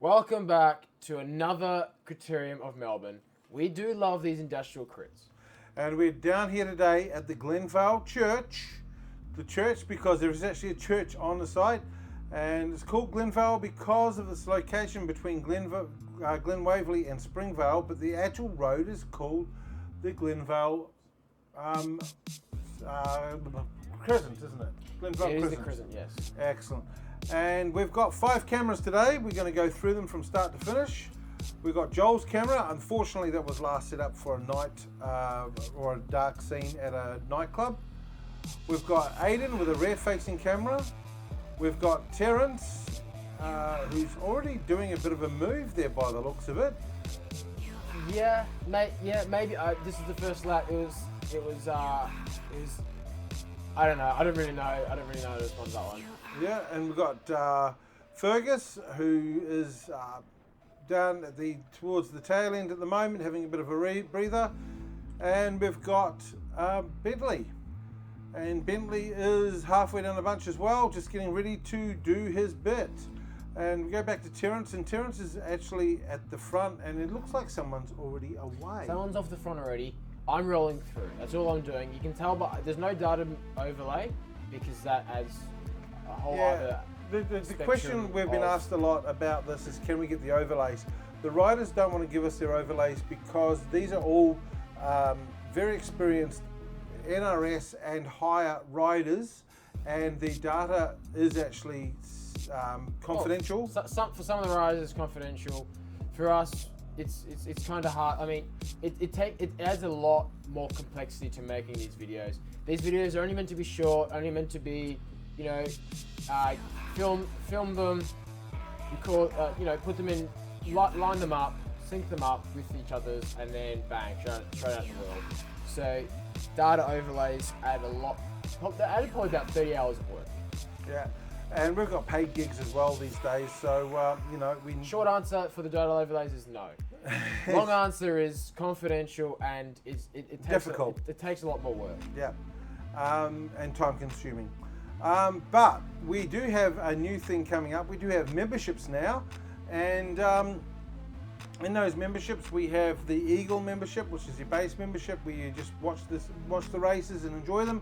Welcome back to another criterium of Melbourne. We do love these industrial crits. And we're down here today at the Glenvale Church. The church because there is actually a church on the site. And it's called Glenvale because of its location between Glenwaverley and Springvale. But the actual road is called the Glenvale Crescent, isn't it? Glenvale It is Crescent. the Crescent, yes. Excellent. And we've got 5 cameras today. We're going to go through them from start to finish. We've got Joel's camera. Unfortunately, that was last set up for a night or a dark scene at a nightclub. We've got Aiden with a rear-facing camera. We've got Terence, who's already doing a bit of a move there by the looks of it. Yeah, maybe. This is the first lap. It was. I don't know. I don't really know the response to that one. Yeah, and we've got Fergus, who is down at towards the tail end at the moment, having a bit of a breather. And we've got Bentley. And Bentley is halfway down the bunch as well, just getting ready to do his bit. And we go back to Terence, and Terence is actually at the front, and it looks like someone's already away. Someone's off the front already. I'm rolling through. That's all I'm doing. You can tell, but there's no data overlay because that adds a whole other. The question we've been asked a lot about this is, can we get the overlays? The riders don't want to give us their overlays because these are all very experienced NRS and higher riders, and the data is actually confidential. For some of the riders, it's confidential. For us, it's kind of hard. I mean, it adds a lot more complexity to making these videos. These videos are only meant to be short, only meant to be, film them, record, put them in, line them up, sync them up with each other's, and then bang, straight out the world. So data overlays add a lot. They added probably about 30 hours of work. Yeah, and we've got paid gigs as well these days. So we. Short answer for the data overlays is no. Long answer is confidential, and it takes difficult. It takes a lot more work. Yeah, and time consuming. But we do have a new thing coming up. We do have memberships now, and in those memberships we have the Eagle membership, which is your base membership, where you just watch the races and enjoy them.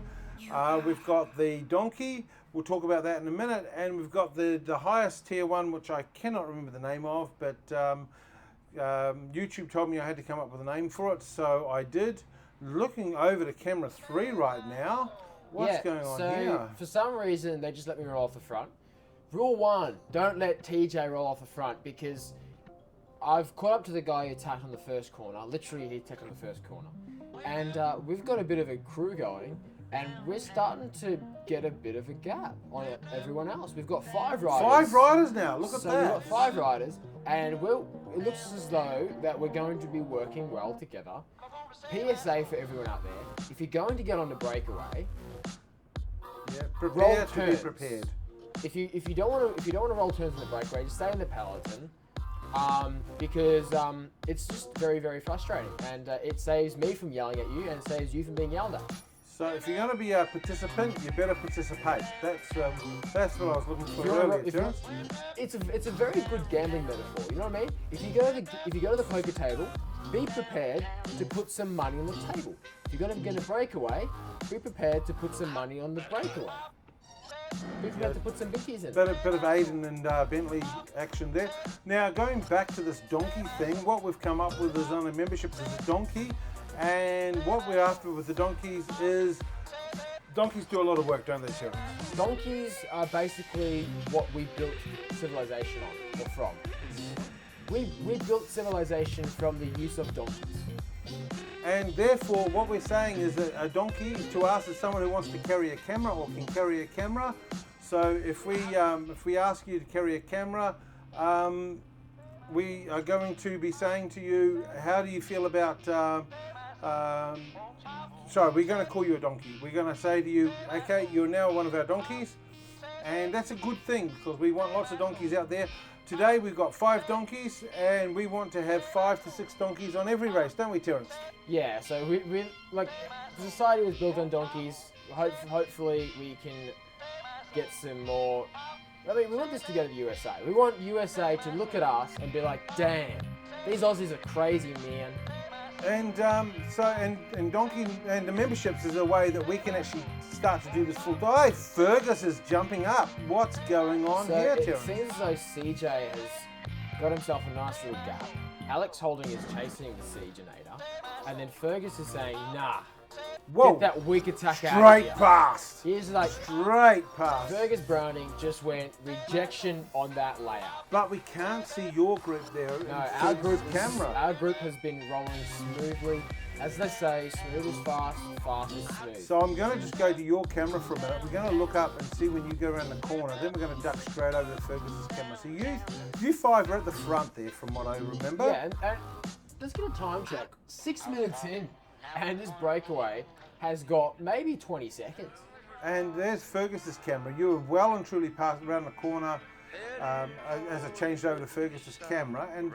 We've got the Donkey. We'll talk about that in a minute, and we've got the highest tier one, which I cannot remember the name of, but YouTube told me I had to come up with a name for it, so I did. Looking over to camera 3 right now. What's going on here? For some reason, they just let me roll off the front. Rule 1, don't let TJ roll off the front, because I've caught up to the guy who attacked on the first corner. Literally, he attacked on the first corner. And we've got a bit of a crew going, and we're starting to get a bit of a gap on everyone else. We've got 5 riders. 5 riders now, look at that. We've got 5 riders, and it looks as though that we're going to be working well together. PSA for everyone out there, if you're going to get on the breakaway, prepare to be prepared. If you don't want to roll turns in the breakaway, just stay in the peloton, because it's just very, very frustrating, and it saves me from yelling at you and it saves you from being yelled at. So if you're going to be a participant, you better participate. That's what I was looking for earlier. It's a very good gambling metaphor. You know what I mean? If you go to the poker table, be prepared to put some money on the table. If you're going to get a breakaway, be prepared to put some money on the breakaway. Be prepared to put some bickies in. Bit of Aiden and Bentley action there. Now going back to this donkey thing, what we've come up with is on a membership is a donkey. And what we're after with the donkeys is, donkeys do a lot of work, don't they, Terence? Donkeys are basically what we built civilization on, or from. We built civilization from the use of donkeys. And therefore, what we're saying is that a donkey, to us, is someone who wants to carry a camera or can carry a camera. So if we ask you to carry a camera, we are going to be saying to you, how do you feel about... we're going to call you a donkey. We're going to say to you, okay, you're now one of our donkeys, and that's a good thing because we want lots of donkeys out there. Today we've got 5 donkeys, and we want to have 5 to 6 donkeys on every race, don't we, Terence? Yeah. So we like society was built on donkeys. Hopefully we can get some more I mean, we want this to go to the USA. We want USA to look at us and be like, damn, these Aussies are crazy, man. And and Donkey and the memberships is a way that we can actually start to do this full time. Fergus is jumping up. What's going on here, it Terence? seems as though CJ has got himself a nice little gap. Alex Holding is chasing the Siegenator, and then Fergus is saying, nah, Whoa. get that weak attack out of Straight here. past. He's like, Straight past. Fergus Browning just went rejection on that layout. But we can't see your group there. No, in our Fergus' group, camera. our group has been rolling smoothly. As they say, smooth is fast, fast is smooth. So I'm going to just go to your camera for a minute. We're going to look up and see when you go around the corner. Then we're going to duck straight over to Fergus's camera. So you five are at the front there, from what I remember. Yeah, and let's get a time check. 6 minutes in, and this breakaway has got maybe 20 seconds. And there's Fergus's camera. You were well and truly passed around the corner as I changed over to Fergus's camera. And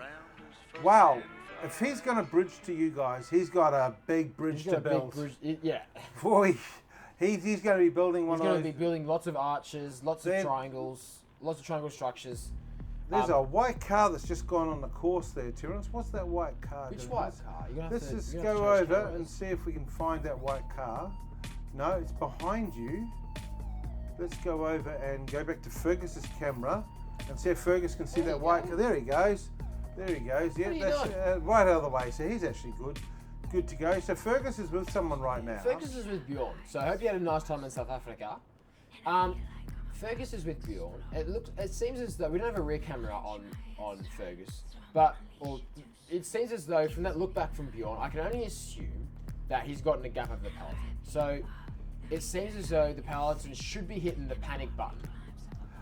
wow, if he's going to bridge to you guys, he's got a big bridge to build. Yeah. Boy, he's going to be building one He's of going those. to be building lots of arches, lots of triangles, lots of triangle structures. There's a white car that's just gone on the course there, Terence. What's that white car Which doing? white car? You're gonna have Let's to, just you're gonna go have to change over cameras. and see if we can find that white car. No, it's behind you. Let's go over and go back to Fergus's camera and see if Fergus can see There that you white go. car. There he goes. There he goes. Yeah, What are you that's doing? right out of the way. So he's actually good to go. So Fergus is with someone right now. Fergus is with Bjorn, so I hope you had a nice time in South Africa. Fergus is with Bjorn. It seems as though we don't have a rear camera on Fergus, but it seems as though from that look back from Bjorn, I can only assume that he's gotten a gap over the peloton. So it seems as though the peloton should be hitting the panic button,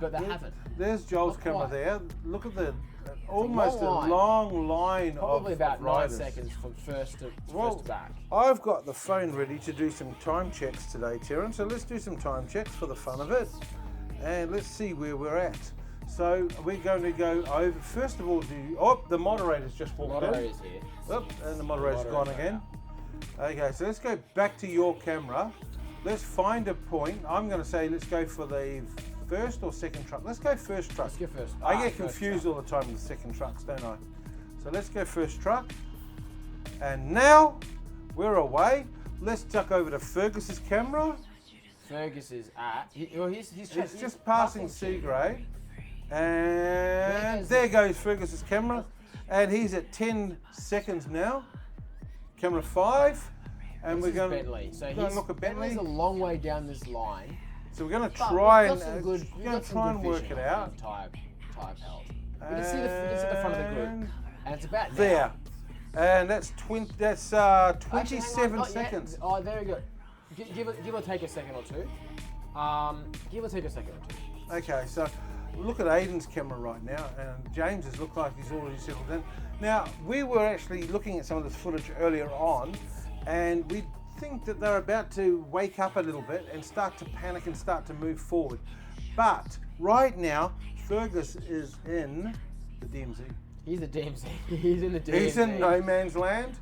but they haven't. There's Joel's Not camera quite. there. Look at the almost long a line. long line Probably of about 9 riders. seconds from first to Well, back. I've got the phone ready to do some time checks today, Terence. So let's do some time checks for the fun of it. And let's see where we're at. So we're going to go over, first of all, the moderator's just walked in. Moderator's here. Oh, and the moderator's gone again. Okay, so let's go back to your camera. Let's find a point. I'm going to say let's go for the first or second truck. Let's go first truck. Let's go first. I get First confused truck. all the time with second trucks, don't I? So let's go first truck. And now we're away. Let's duck over to Fergus's camera. Fergus is at. He's It's just passing Seagrave. And there goes Fergus's camera. And he's at 10 seconds now. Camera 5. And we're going Bentley. So to look at Bentley. Bentley's a long way down this line. So we're going to But try we've and got some good, we've we're going got to some try good and work vision it on out. the Type pelt. We can see the front of the group, and it's about now. There. And that's 20. That's Actually, hang on, 27 not yet. seconds. Oh, very good. Give or take a second or two. Give or take a second or two. Okay, so look at Aiden's camera right now, and James's look like he's already settled in. Now, we were actually looking at some of this footage earlier on, and we think that they're about to wake up a little bit and start to panic and start to move forward. But right now, Fergus is in the DMZ. He's the DMZ. He's in the DMZ. He's in no man's land.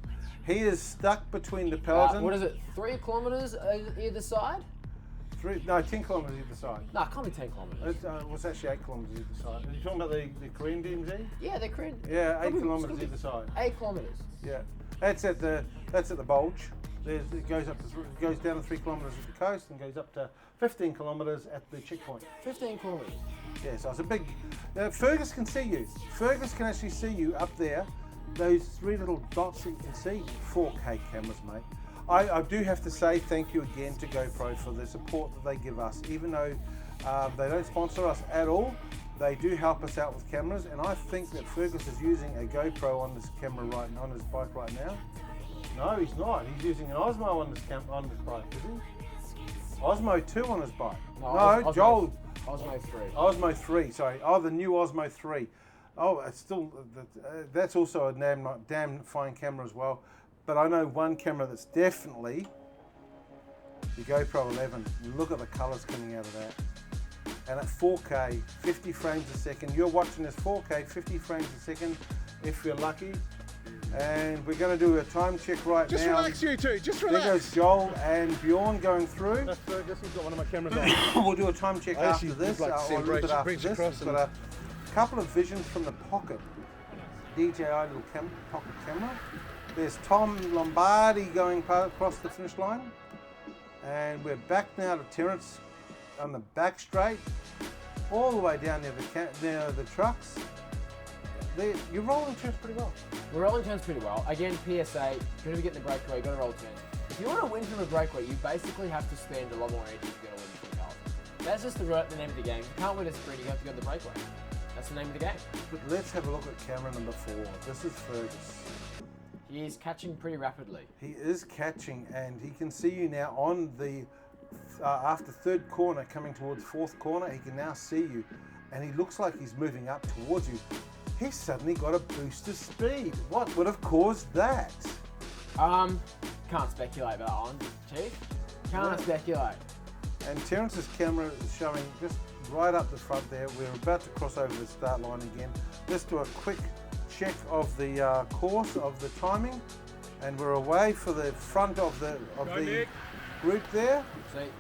He is stuck between the peloton. What is it? 3 kilometers either side? 10 kilometres either side. No, it can't be 10 kilometers. It's actually 8 kilometres either side. Are you talking about the Korean DMZ? Yeah, they're crazy. Yeah, 8 It's kilometres gonna be either side. 8 kilometers. Yeah, that's at the bulge. It goes up it goes down to 3 kilometres at the coast and goes up to 15 kilometres at the checkpoint. 15 kilometers. Yeah, so it's a big. Fergus can see you. Fergus can actually see you up there. Those 3 little dots that you can see. 4K cameras, mate. I do have to say thank you again to GoPro for the support that they give us. Even though they don't sponsor us at all, they do help us out with cameras. And I think that Fergus is using a GoPro on this camera on his bike right now. No, he's not. He's using an Osmo on his bike, is he? Osmo 2 on his bike. No, Joel. Osmo 3. Osmo 3, sorry. Oh, the new Osmo 3. Oh, it's still, that's also a damn fine camera as well. But I know one camera that's definitely the GoPro 11. Look at the colours coming out of that. And at 4K, 50 frames a second. You're watching this 4K, 50 frames a second. If you're lucky, And we're going to do a time check right Just now. relax, you two. Just There relax. goes Joel and Bjorn going through. That's Fergus. He's got one of my cameras on. We'll do a time check I after actually this, would like to see or a him little bit after breach this. across We've got a couple of visions from the pocket. DJI little pocket camera. There's Tom Lombardi going across the finish line. And we're back now to Terence on the back straight, all the way down near the trucks. You're rolling turns pretty well. We're rolling turns pretty well. Again, PSA, you're going to be getting the breakaway, you've got to roll turns. If you want to win from a breakaway, you basically have to spend a lot more energy if you're going to win from a peloton. That's just the name of the game. You can't win a sprint, you have to go to the breakaway. That's the name of the game. But let's have a look at camera number 4. This is Fergus. He is catching pretty rapidly. He is catching, and he can see you now on the, after third corner, coming towards fourth corner, he can now see you, and he looks like he's moving up towards you. He's suddenly got a boost of speed. What would have caused that? Can't speculate about that one, Chief. Can't speculate. And Terence's camera is showing just right up the front there. We're about to cross over the start line again. Let's do a quick check of the course, of the timing, and we're away for the front of the group there. See,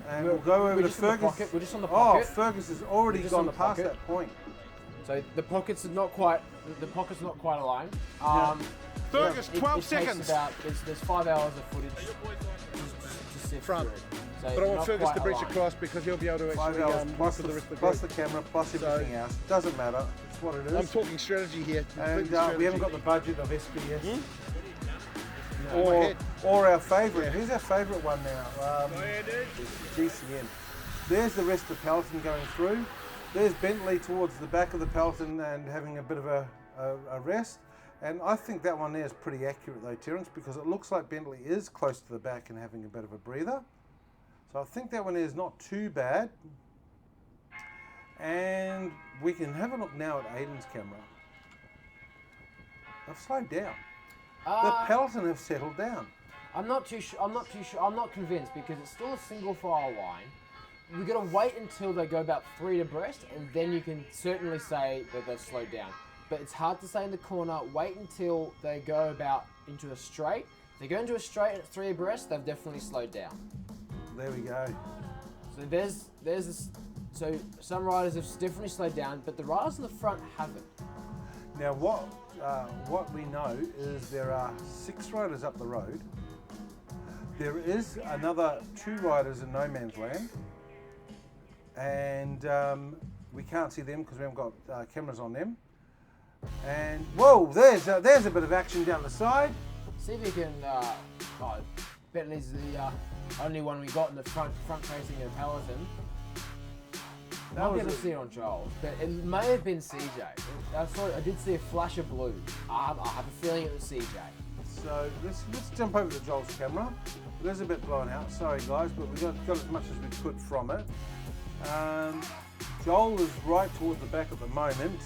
And we'll go over to Fergus. We're just on the Oh, pocket. Fergus has already Just gone on the past pocket. that point. So the pocket's not quite aligned. Fergus, It 12 takes seconds. there's 5 hours of footage to sift Front. through. So But I want not Fergus quite to breach aligned. across because he'll be able to 5 actually hours look plus, at the rest of the plus group. the camera, plus everything else. Doesn't matter. It's what it is. I'm talking strategy here. And completely we haven't got strategy. the budget of SBS. In my head. Or our favourite. Who's our favourite one now? GCN. There's the rest of the peloton going through. There's Bentley towards the back of the peloton and having a bit of a rest. And I think that one there is pretty accurate though, Terence, because it looks like Bentley is close to the back and having a bit of a breather. So I think that one there is not too bad. And we can have a look now at Aiden's camera. They've slowed down. The peloton have settled down. I'm not too sure. I'm not convinced because it's still a single file line. We're gonna wait until they go about 3 abreast, and then you can certainly say that they've slowed down. But it's hard to say in the corner. Wait until they go about into a straight. If they go into a straight at 3 abreast, they've definitely slowed down. There we go. So there's this. So some riders have definitely slowed down, but the riders in the front haven't. Now what we know is there are 6 riders up the road. There is another 2 riders in no man's land, and we can't see them because we haven't got cameras on them. And whoa, there's a bit of action down the side. See if you can. Bentley's the only one we got in the front facing of Peloton. I'll be able to see it on Joel, but it may have been CJ. I did see a flash of blue. I have a feeling it was CJ. So let's jump over to Joel's camera. It is a bit blown out, sorry guys, but we got as much as we could from it. Joel is right towards the back at the moment.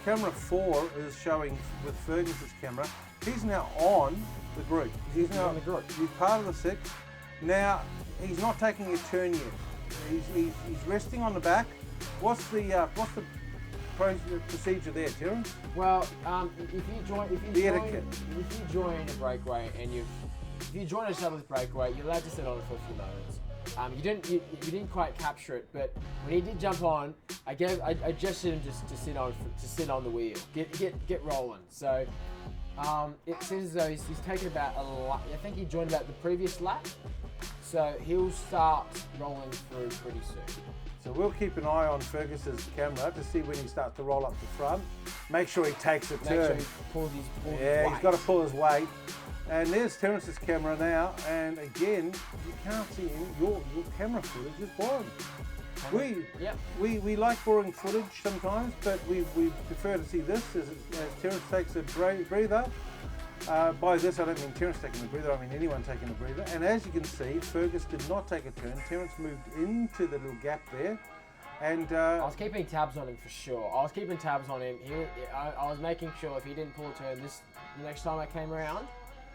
Camera 4 is showing with Fergus's camera. He's now on the group. He's now on the group. He's part of the 6. Now he's not taking a turn yet. He's resting on the back. What's the procedure there, Terence? Well, if you join a breakaway and if you join a established breakaway, you're allowed to sit on it for a few moments. You didn't quite capture it, but when he did jump on, I gestured him just to sit on the wheel, get rolling. So it seems as though he's taken about a lap. I think he joined about the previous lap, so he'll start rolling through pretty soon. So we'll keep an eye on Fergus's camera to see when he starts to roll up the front. Make sure he takes a turn. Make sure he pulls his Yeah, weight. he's got to pull his weight. And there's Terence's camera now, and again, you can't see him. Your camera footage is boring. We like boring footage sometimes, but we prefer to see this as Terence takes a breather. By this I don't mean Terence taking a breather, I mean anyone taking a breather. And as you can see, Fergus did not take a turn. Terence moved into the little gap there. And I was keeping tabs on him for sure. I was keeping tabs on him. I was making sure if he didn't pull a turn the next time I came around,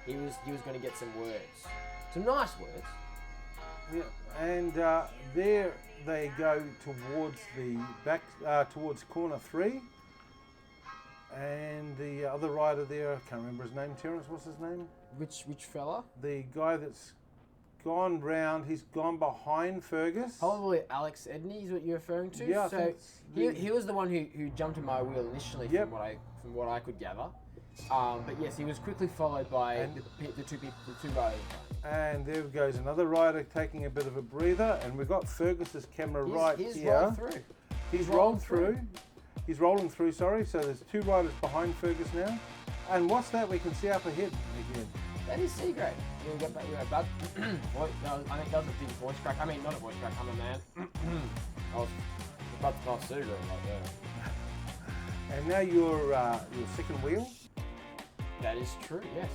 he was going to get some words, some nice words. yeah, and there they go towards the back, towards corner 3. And the other rider there, I can't remember his name. Terence, what's his name? Which fella? The guy that's gone round. He's gone behind Fergus. Probably Alex Edney is what you're referring to. Yeah, I so think it's he was the one who jumped in my wheel initially, Yep. from what I could gather. But yes, he was quickly followed by the two riders. And there goes another rider taking a bit of a breather, and we've got Fergus's camera right he's here. rolled through. He's rolled through. He's rolling through, sorry. So there's two riders behind Fergus now. And what's that we can see up ahead again? That is C grade. You can get back, bud. I think that was a big voice crack. I mean, not a voice crack, I'm a man. I was about to pass C grade right there. And now your second wheel. That is true, yes.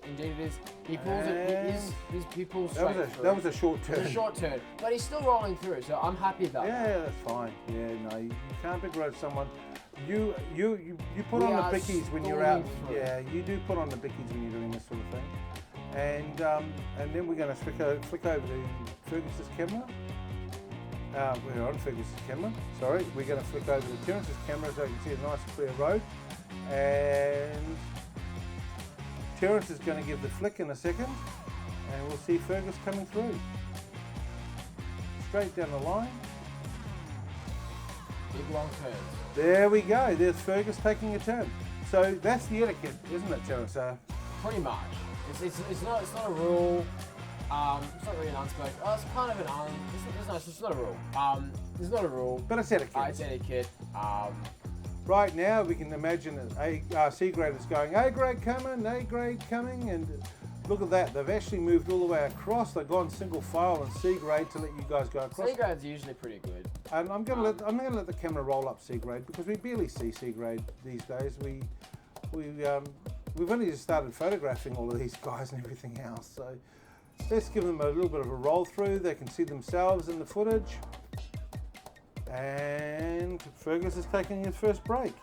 Indeed it is. He pulls it, he pulls straight through. That was a short turn. It's a short turn, but he's still rolling through, so I'm happy about that. Yeah, that's fine. Yeah, no, you can't begrudge someone. You put We on are the bickies when you're out. stalling through. Yeah, you do put on the bickies when you're doing this sort of thing. And then we're going to flick over to Fergus's camera. We're on Fergus's camera. Sorry, we're going to flick over to Terence's camera so you can see a nice clear road. And Terence is going to give the flick in a second, and we'll see Fergus coming through. Straight down the line. Big long turns. There we go. There's Fergus taking a turn. So that's the etiquette, isn't it, Terence? Pretty much. It's not a rule. It's not really an unspoken. Oh, it's kind of an it's not a rule. It's not a rule. But it's etiquette. It's etiquette. Right now, we can imagine that C grade is going, A grade coming, and look at that. They've actually moved all the way across. They've gone single file and C grade to let you guys go across. C grade's usually pretty good. And I'm gonna let the camera roll up C grade because we barely see C grade these days. We've only just started photographing all of these guys and everything else. So let's give them a little bit of a roll through. They can see themselves in the footage. And Fergus is taking his first break.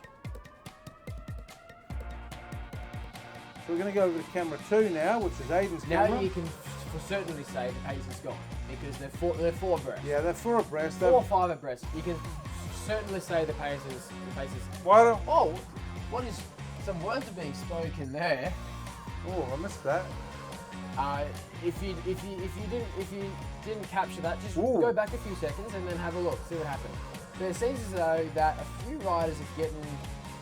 So we're going to go over to camera 2 now, which is Aiden's camera. Now you can for certainly say the pace is gone because they're four abreast. Yeah, they're 4 abreast. 4 or 5 abreast. You can certainly say the pace is. Why don't? Oh, what is? Some words are being spoken there. Oh, I missed that. If you didn't capture that, just Ooh. go back a few seconds and then have a look, see what happened. But it seems as though that a few riders are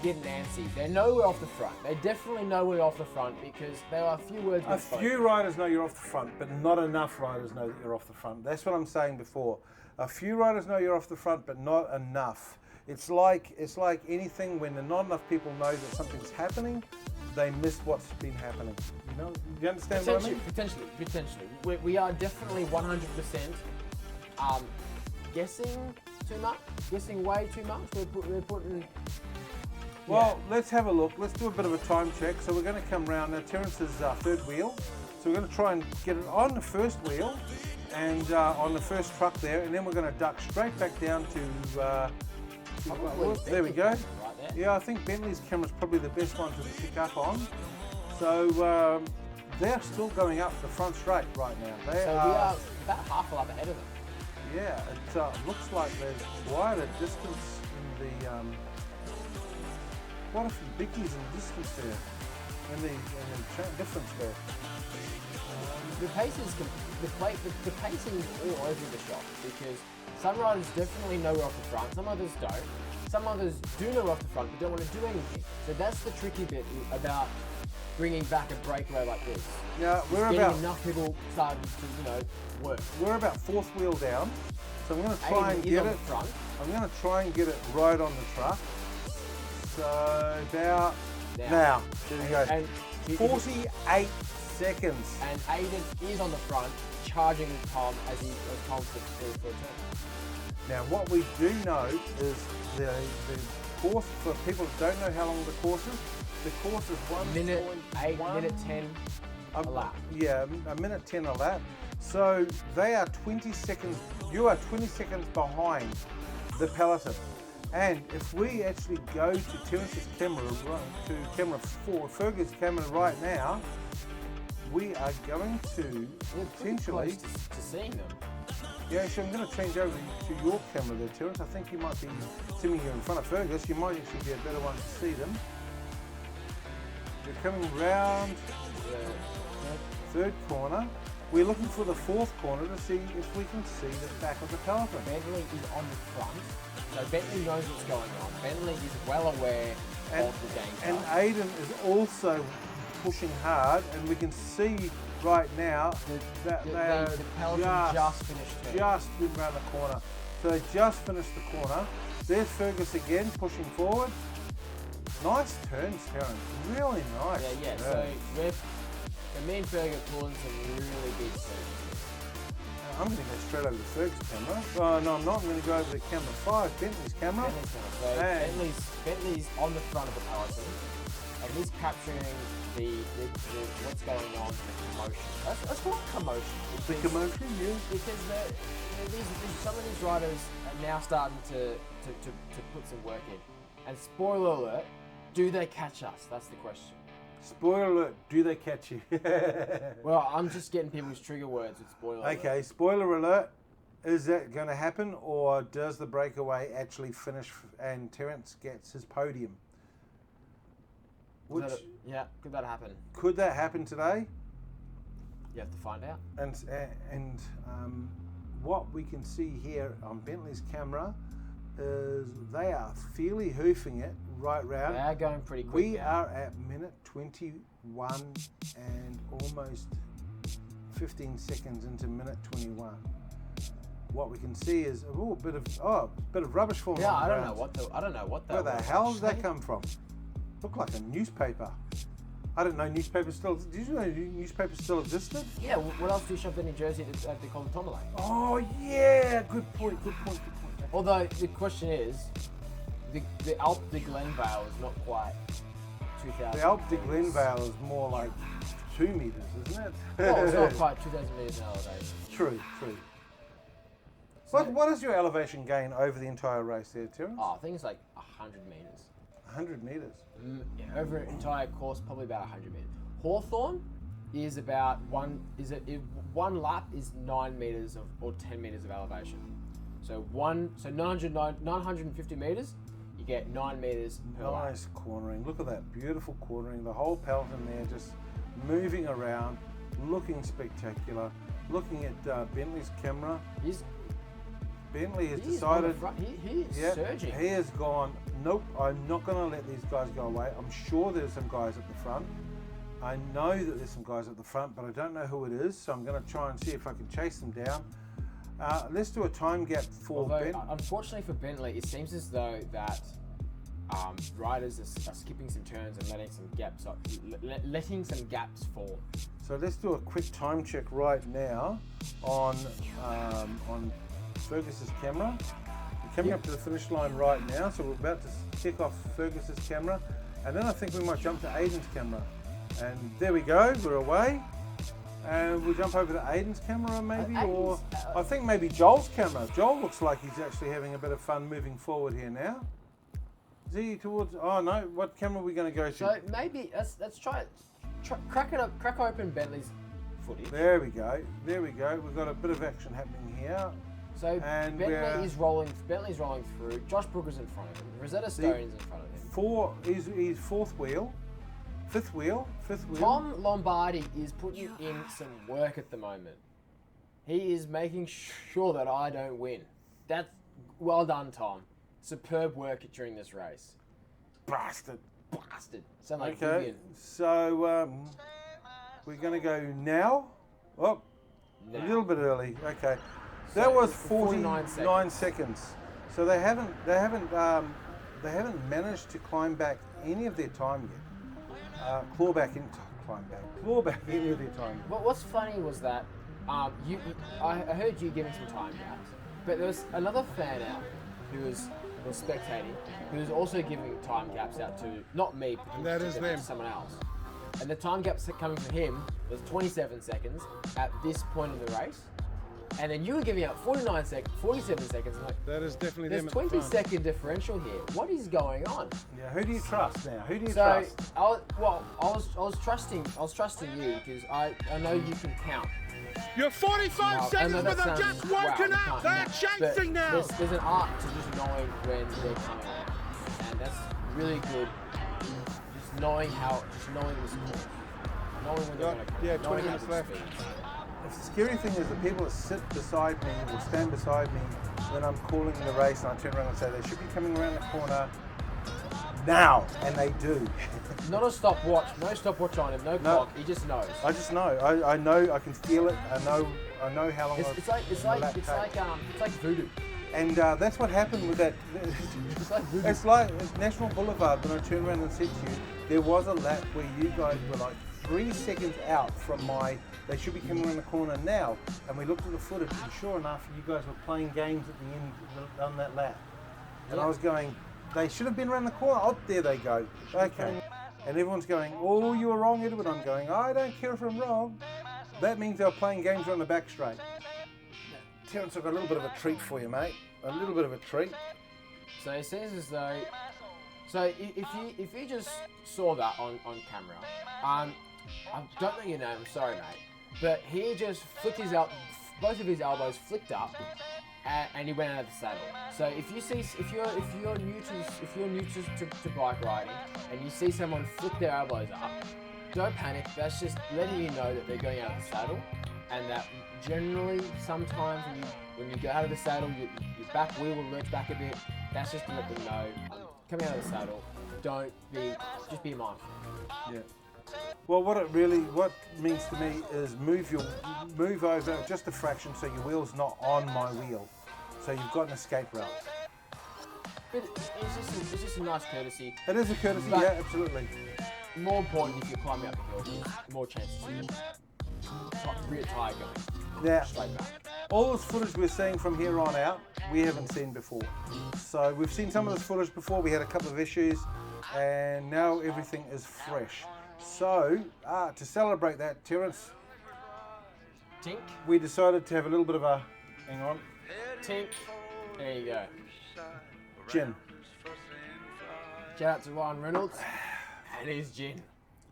getting antsy. They're nowhere off the front. They're definitely nowhere off the front because there are a few words. A few riders know you're off the front, but not enough riders know that you're off the front. That's what I'm saying before. A few riders know you're off the front, but not enough. It's like anything when not enough people know that something's happening, they miss what's been happening. You know, you understand what I mean? Potentially. We are definitely 100% guessing too much, guessing way too much. We're putting. Well, let's have a look. Let's do a bit of a time check. So we're going to come round now. Terence's third wheel. So we're going to try and get it on the first wheel and on the first truck there, and then we're going to duck straight back down to. There we go. Right there. Yeah, I think Bentley's camera's probably the best one to pick up on. So they're still going up the front straight right now. We are about half a lap ahead of them. Yeah, it looks like there's quite a distance in the quite a few biggies in the distance there, and the difference there. The pace is the pacing is all over the shop because some riders definitely know we're off the front, some others don't. Some others do know we're off the front but don't want to do anything. So that's the tricky bit about bringing back a breakaway like this. Yeah, we're getting about enough people starting to work. We're about fourth wheel down, so I'm going to try and get it. Front. I'm going to try and get it right on the truck. So about now. There we go. And 48 seconds. And Aiden is on the front, charging Tom as Tom's for a turn. Now, what we do know is the course, for people that don't know how long the course is, the course is 1 minute 8, minute 10 a lap. Yeah, a minute 10 a lap. So they are 20 seconds, you are 20 seconds behind the peloton. And if we actually go to Terence's camera, to camera 4, Fergus' camera right now, we are going to potentially close to seeing them. Yeah, actually, I'm going to change over to your camera there, Terence. I think you might be, assuming you're in front of Fergus, you might actually be a better one to see them. We're coming round the third corner. We're looking for the fourth corner to see if we can see the back of the peloton. Bentley is on the front, so Bentley knows what's going on. Bentley is well aware of the danger. And Aiden is also pushing hard, and we can see right now that the peloton just finished turning. Just been around the corner. So they just finished the corner. There's Fergus again pushing forward. Nice turns, Terence. Really nice. Yeah. So me and Fergus are pulling some really big turns. I'm going to go straight over to Fergus' camera. Oh, no, I'm not. I'm going to go over to camera 5, Bentley's camera. So Bentley's on the front of the peloton, and he's capturing the what's going on, the commotion. That's called commotion. The commotion, yeah. Because some of these riders are now starting to put some work in. And spoiler alert, do they catch us? That's the question. Spoiler alert, do they catch you? Well, I'm just getting people's trigger words with spoiler alert. Okay, spoiler alert. Is that going to happen, or does the breakaway actually finish and Terence gets his podium? Could that happen? Could that happen today? You have to find out. And what we can see here on Bentley's camera is they are fairly hoofing it right round. They are going pretty quick. We are at minute 21 and almost 15 seconds into minute 21. What we can see is a bit of rubbish falling. Yeah, on I the don't ground. know what that. Where the hell did that come from? Looked like a newspaper. I didn't know newspapers still. Did you know newspapers still existed? Yeah. What else do you shove in New Jersey at the Tomale? Oh yeah, good point. Although the question is, the Alp de Glenvale is not quite 2,000. The Alp de Glenvale is more like 2 meters, isn't it? Well, it's not quite 2,000 meters nowadays. True. What is your elevation gain over the entire race there, Terence? Oh, I think it's like 100 meters. 100 meters. Yeah, over an entire course, probably about 100 meters. Hawthorne is about one lap is 9 meters or 10 meters of elevation. So 950 meters, you get 9 meters per lap. Nice cornering. Look at that beautiful cornering. The whole peloton there just moving around, looking spectacular. Looking at Bentley's camera. Bentley has decided. He is surging. He has gone, nope, I'm not going to let these guys go away. I'm sure there's some guys at the front. I know that there's some guys at the front, but I don't know who it is, so I'm going to try and see if I can chase them down. Let's do a time gap for Bentley. Unfortunately for Bentley, it seems as though that riders are skipping some turns and letting some gaps fall. So let's do a quick time check right now on Fergus's camera. We're coming up to the finish line right now, so we're about to kick off Fergus's camera, and then I think we might jump to Aiden's camera. And there we go, we're away. And we'll jump over to Aiden's camera maybe, or I think maybe Joel's camera. Joel looks like he's actually having a bit of fun moving forward here now. Is he towards, oh no, what camera are we going to go to? So maybe, let's try it. Crack open Bentley's footage. There we go. We've got a bit of action happening here. So Bentley's rolling through. Josh Brooker's in front of him. Rosetta Stone's in front of him. He's fifth wheel. Tom Lombardi is putting in some work at the moment. He is making sure that I don't win. That's well done, Tom. Superb work during this race. Bastard. Sound like Okay, Vivian. so we're going to go now. Oh, a little bit early. Okay, that was 49 seconds. So they haven't managed to climb back any of their time yet. Claw back any of their time. But what's funny was that I heard you giving some time gaps, but there was another fan out who was spectating, who was also giving time gaps out to not me, but to someone else. And the time gaps coming from him was 27 seconds at this point in the race. And then you were giving out 47 seconds. I'm like, that is definitely there's them at the 20-second differential here. What is going on? Yeah, who do you trust now? Who do you trust? I was trusting you because I know you can count. You're 45 seconds, but they've just woken up. They're chasing now. There's an art to just knowing when they're coming, and that's really good. Just just knowing the score, knowing when they're going to Yeah, knowing 20 how minutes to left. speed. The scary thing is the people that sit beside me or stand beside me when I'm calling the race, and I turn around and say they should be coming around the corner now, and they do. Not a stopwatch, no stopwatch on him, no clock. He just knows. I just know. I know. I can feel it. I know how long. It's like voodoo. And that's what happened with that. It's like voodoo. It's like National Boulevard. When I turned around and said to you, there was a lap where you guys were like 3 seconds out from my. They should be coming around the corner now. And we looked at the footage, and sure enough, you guys were playing games at the end on that lap. And I was going, they should have been around the corner. Oh, there they go. Okay. And everyone's going, oh, you were wrong, Edward. I'm going, I don't care if I'm wrong. That means they were playing games on the back straight. Terence, I've got a little bit of a treat for you, mate. A little bit of a treat. So it seems as though. So if you just saw that on camera, I don't know your name. I'm sorry, mate, but he just flicked both of his elbows flicked up, and he went out of the saddle. So if you're new to bike riding and you see someone flick their elbows up, don't panic. That's just letting you know that they're going out of the saddle, and that generally sometimes when you go out of the saddle, your back wheel will lurch back a bit. That's just to let them know I'm coming out of the saddle. Just be mindful. Yeah. Well, what means to me is move over just a fraction so your wheel's not on my wheel, so you've got an escape route. But it's just a nice courtesy. It is a courtesy, But- yeah, absolutely. More important if you're climbing up the hill, more chances of rear tire going Now, straight back. all this footage we're seeing from here on out, we haven't seen before. So we've seen some of this footage before. We had a couple of issues, and now everything is fresh. So to celebrate that, Terence, Tink, we decided to have a little bit of a, hang on, tink. There you go. gin. Shout out to Ryan Reynolds and his gin.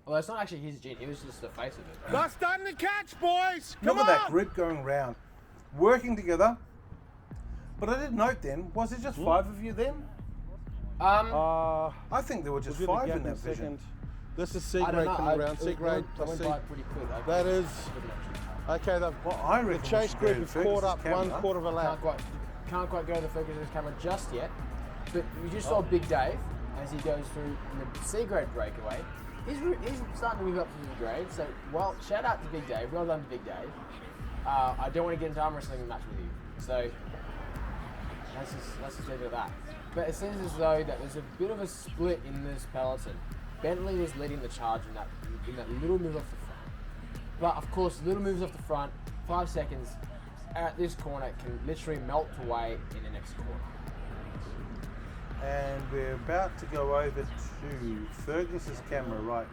Although it's not actually his gin, he was just the face of it. That's starting to catch, boys. Look Come at that on. group going round, working together. But I did note then, was it just 5 of you then? I think there were just 5 in that vision. This is C I don't grade know. coming around. C I grade. went by it pretty quick. That is okay. Well, I The reckon chase group has caught up camera. 1/4 of a lap. Can't quite go to the Ferguson's camera just yet. But you just saw Big Dave as he goes through in the C grade breakaway. He's starting to move up to the grade. So, well, shout out to Big Dave. Well done, Big Dave. I don't want to get into arm wrestling match with you. So, let's just leave it at that. But it seems as though that there's a bit of a split in this peloton. Bentley was leading the charge in that little move off the front. But of course, little moves off the front, 5 seconds at this corner can literally melt away in the next corner. And we're about to go over to Fergus's camera, right?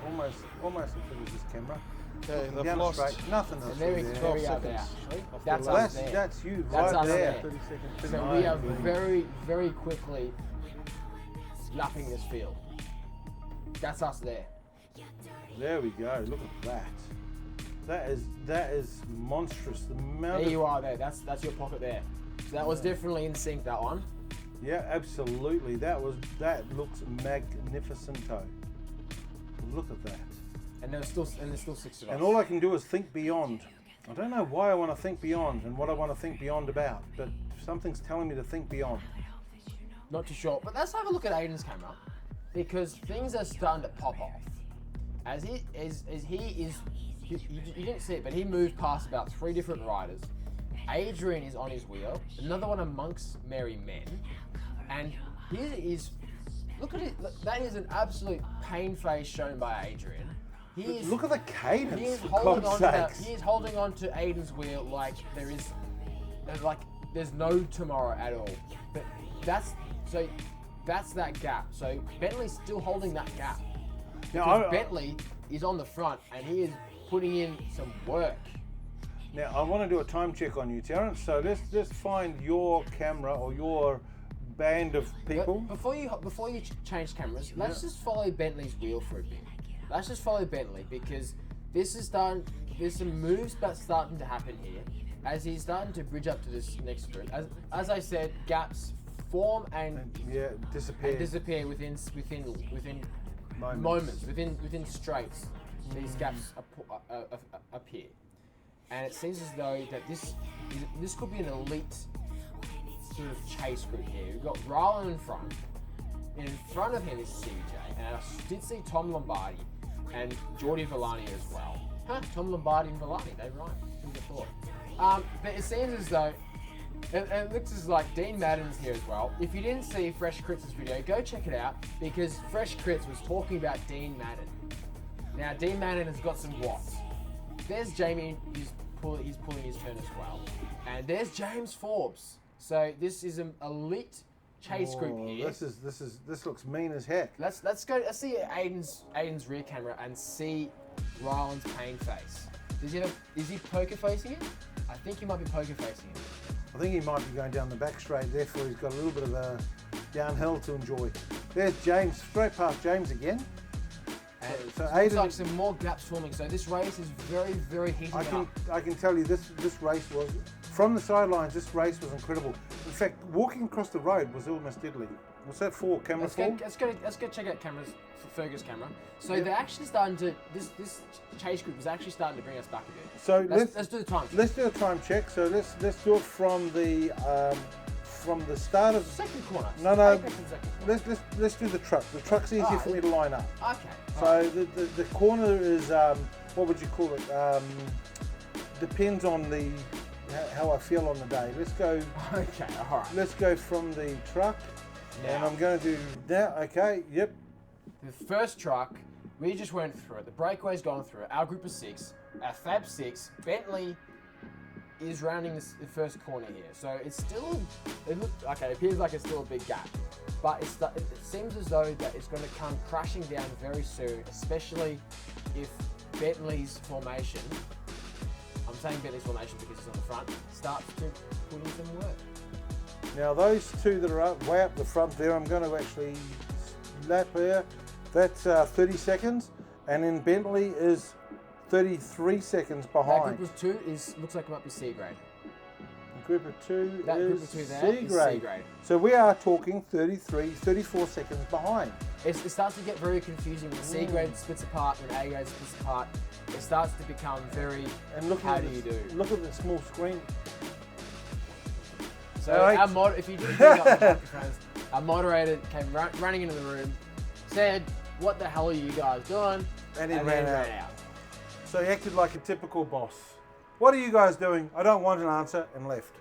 Almost to Fergus's camera. Okay, Looking they've down the lost. straight, nothing else. And there we there. are there. Off That's the us left. there. That's you That's right us there. there. 30 seconds. So we are very, very quickly lapping this field. That's us there. There we go. Look at that. That is monstrous. The amount There of, you are there. That's your pocket there. So that was definitely in sync, that one. yeah, absolutely. That looks magnificento. Look at that. And there's still 6 of us. And all I can do is think beyond. I don't know why I want to think beyond and what I want to think beyond about, but something's telling me to think beyond. Not too sure. But let's have a look at Aiden's camera, because things are starting to pop off. You didn't see it, but he moved past about 3 different riders. Adrian is on his wheel, another one amongst merry men, and here is, look at it, that is an absolute pain face shown by Adrian. Look at the cadence. He is for holding God's on to that. sakes. He is holding on to Aiden's wheel like there's no tomorrow at all. But that's that gap. So Bentley's still holding that gap. Because Bentley is on the front and he is putting in some work. Now I want to do a time check on you, Terence. So let's find your camera or your band of people. But before you change cameras, let's just follow Bentley's wheel for a bit. Let's just follow Bentley, because there's some moves that's starting to happen here as he's starting to bridge up to this next sprint. As I said, gaps form and disappear. disappear within moments within straights, these gaps appear, and it seems as though that this could be an elite sort of chase group here. We've got Rylan in front. In front of him is CJ, and I did see Tom Lombardi and Jordi Villani as well. Tom Lombardi and Villani, they rhyme. Who'd have thought? But it seems as though, and it looks as like Dean Madden's here as well. If you didn't see Fresh Crits' video, go check it out, because Fresh Crits was talking about Dean Madden. Now, Dean Madden has got some watts. There's Jamie, he's pulling his turn as well. And there's James Forbes. So this is an elite chase group here. This looks mean as heck. Let's see Aiden's rear camera and see Rylan's pain face. Is he poker facing it? I think he might be poker facing it. I think he might be going down the back straight, therefore he's got a little bit of a downhill to enjoy. There's James, straight past James again. And so it looks like some more gaps forming. So this race is very, very heated up. I can tell you this race was, from the sidelines, this race was incredible. In fact, walking across the road was almost deadly. Was that for camera four? Let's go check out cameras, Fergus camera. So they're actually starting to, this chase group is actually starting to bring us back a bit. So let's do the time check. Let's do a time check. So let's do it from the start of second corner. No. Let's do the truck. The truck's easier for me to line up. Okay. So the corner is what would you call it? Depends on how I feel on the day. Let's go. Okay. All right. Let's go from the truck. Now. And I'm going to do that. Okay. Yep. The first truck, we just went through it. The breakaway's gone through it. Our group of 6, our Fab 6, Bentley is rounding the first corner here. So it's still, it appears like it's still a big gap. But it seems as though that it's going to come crashing down very soon, especially if Bentley's formation, I'm saying Bentley's formation because it's on the front, starts to put in some work. Now those two that are way up the front there, I'm going to actually lap here. That's 30 seconds, and then Bentley is 33 seconds behind. That group of 2 looks like it might be C grade. Group of 2 that is group of 2 there C is grade. C grade. So we are talking 34 seconds behind. It starts to get very confusing when C grade splits apart, when A grade splits apart. It starts to become very, how do you do? Look at the small screen. So right. if you didn't pick up the microphones, our moderator came running into the room, said, "What the hell are you guys doing?" And then ran out. So he acted like a typical boss. What are you guys doing? I don't want an answer, and left.